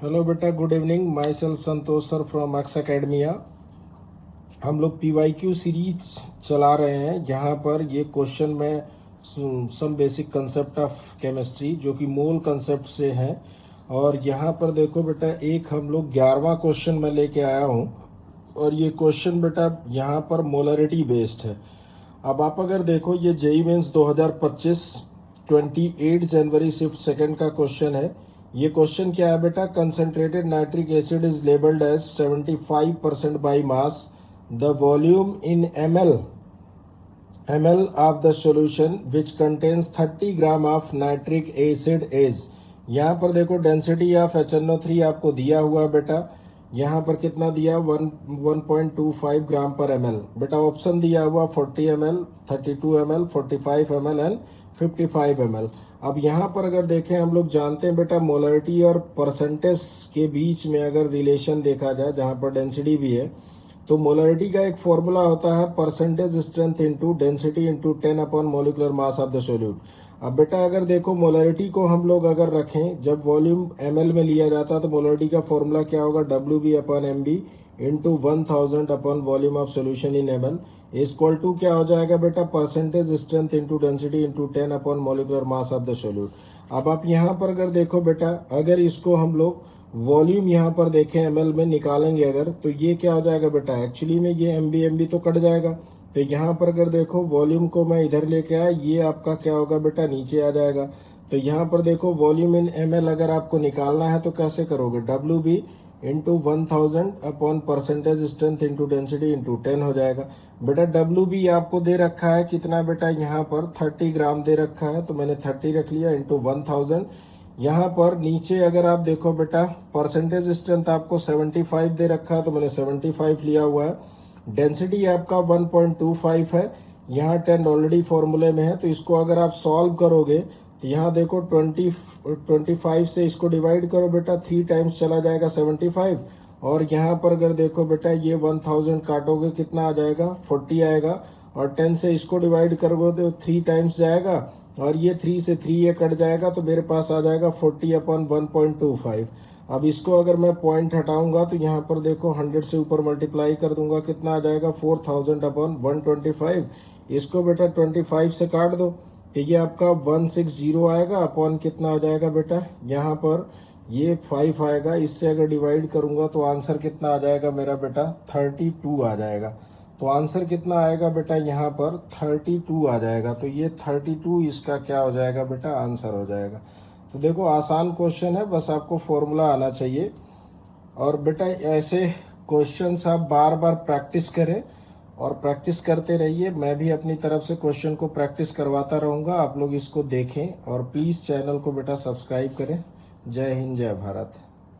Hello बेटा, good evening. My self Santosh sir from max academia. हम लोग PYQ series चला रहे हैं, जहाँ पर ये क्वेश्चन में some basic concept of chemistry जो कि मोल कंसेप्ट से हैं। और यहाँ पर देखो बेटा, एक हम लोग 11वां क्वेश्चन में लेके आया हूँ, और ये क्वेश्चन बेटा यहाँ पर मोलरिटी बेस्ड है। अब आप अगर देखो, ये जेईई मेंस 2025 28 जनवरी शिफ्ट सेकंड का क्वेश्चन है। ये क्वेश्चन क्या है बेटा? Concentrated nitric acid is labelled as 75% by mass. The volume in ml of the solution which contains 30 gram of nitric acid is. यहाँ पर देखो, डेंसिटी ऑफ HNO3 आपको दिया हुआ बेटा, यहाँ पर कितना दिया? 1.25 ग्राम पर ml। बेटा ऑप्शन दिया हुआ 40 ml, 32 ml, 45 ml and 55 ml। अब यहाँ पर अगर देखें, हम लोग जानते हैं बेटा, मोलरिटी और परसेंटेज के बीच में अगर रिलेशन देखा जाए, जहाँ पर डेंसिटी भी है, तो मोलरिटी का एक फॉर्मूला होता है percentage strength into density into 10 upon molecular mass of the solute. अब बेटा अगर देखो, मोलरिटी को हम लोग अगर रखें, जब वॉल्यूम ml में लिया जाता है, तो मोलरिटी का फॉर्मूला क्या होगा? WB upon MB into 1000 upon volume of solution in ml is equal to क्या हो जाएगा बेटा? Percentage strength into density into 10 upon molecular mass of the solute. अब आप यहाँ पर अगर देखो बेटा, अगर इसको हम लोग वॉल्यूम यहाँ पर देखें ml में निकालेंगे अगर, तो ये क्या हो जाएगा बेटा? एक्चुअली में ये MB तो कट जाएगा। तो यहाँ पर अगर देखो, वॉल्यूम को मैं इधर लेके आया, ये आपका क्या होगा बेटा? नीचे आ जाएगा। तो यहाँ पर देखो, वॉल्यूम इन ml अगर आपको निकालना है तो कैसे करोगे? WB into 1000 upon percentage strength into density into 10 हो जाएगा। बेटा WB आपको दे रखा है कितना बेटा? यहाँ पर 30 ग्राम दे रखा है, तो मैंने 30 रख लिया इंटू 1000। यहाँ पर नीचे अगर आप देखो बेटा, परसेंटेज स्ट्रेंथ आपको 75 दे रखा है, तो मैंने 75 लिया हुआ है। डेंसिटी आपका 1.25 है, यहाँ 10 ऑलरेडी फॉर्मूले में है, तो इसको अगर आप सॉल्व करोगे तो यहाँ देखो 25 से इसको डिवाइड करो बेटा, 3 टाइम्स चला जाएगा 75। और यहाँ पर अगर देखो बेटा, ये 1000 काटोगे कितना आ जाएगा? 40 आएगा। और 10 से इसको डिवाइड करोगे तो 3 टाइम्स जाएगा, और ये 3 से 3 ये कट जाएगा, तो मेरे पास आ जाएगा 40 अपॉन 1.25। अब इसको अगर मैं पॉइंट हटाऊंगा तो यहाँ पर देखो 100 से ऊपर मल्टीप्लाई कर दूंगा, कितना आ जाएगा? 4000 अपॉन 125। इसको बेटा 25 से काट दो, तो ये आपका 160 आएगा, अपॉन कितना हो जाएगा बेटा? यहाँ पर ये 5 आएगा। इससे अगर डिवाइड करूंगा तो आंसर कितना आ जाएगा मेरा बेटा? 32 आ जाएगा। तो आंसर कितना आएगा बेटा? यहाँ पर 32 आ जाएगा। तो ये 32 इसका क्या हो जाएगा बेटा? आंसर हो जाएगा। तो देखो, आसान क्वेश्चन है, बस आपको फॉर्मूला आना चाहिए। और बेटा ऐसे क्वेश्चंस आप बार बार प्रैक्टिस करें और प्रैक्टिस करते रहिए। मैं भी अपनी तरफ से क्वेश्चन को प्रैक्टिस करवाता रहूँगा, आप लोग इसको देखें और प्लीज़ चैनल को बेटा सब्सक्राइब करें। जय हिंद, जय भारत।